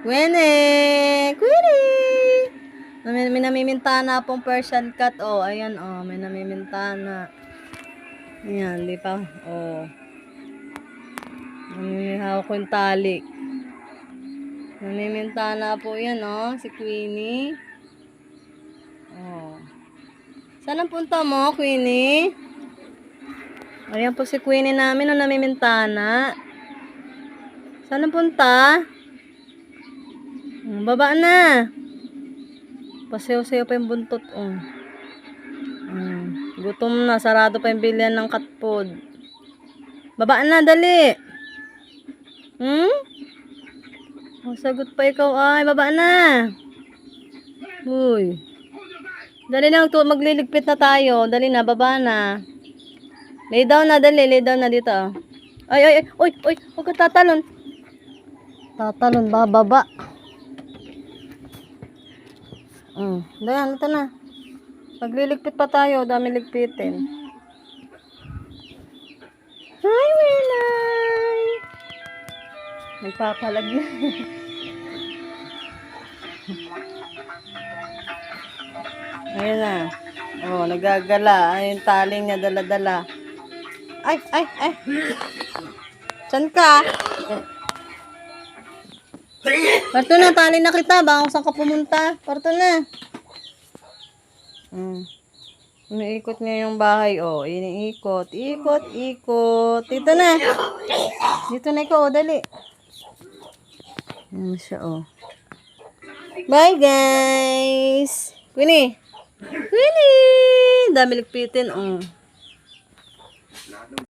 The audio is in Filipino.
Queenie! Queenie! May namimintana pong Persian cat. Oh, ayan, oh. May namimintana. Ayan, di pa. Oh. Namimihaw ko yung tali. Namimintana po yan, oh. Si Queenie. Oh. Saan ang punta mo, Queenie? Ayan po si Queenie namin, oh. Namimintana. Saan ang punta? Baba na. Pasayaw-sayaw pa yung buntot, oh. Gutom na, sarado pa yung bilihan ng cat food. Baba na, dali. Sagot pa ikaw, ay. Baba na. Uy. Dali na, magliligpit na tayo. Dali na, baba na. Lay down na, dali. Lay down na dito. Ay, ay, ay. Uy, uy. Huwag ka tatalon. Tatalon, bababa. Dayan, ito na. Magliligpit pa tayo. Dami ligpitin. Hi, Wilay! Nagpapalag na. Ayan na. Oh, nagagala. Ay, yung taling niya dala-dala. Ay, ay, ay. Saan ka? Parto na, tali na kita. Baka kung saan ka pumunta. Parto na. Iniikot niya yung bahay, oh. Iniikot. Ikot, ikot. Dito na. Dito na ikaw, oh. Dali. Ayan siya, oh. Bye, guys. Queenie. Queenie. Dami ligpitin, oh.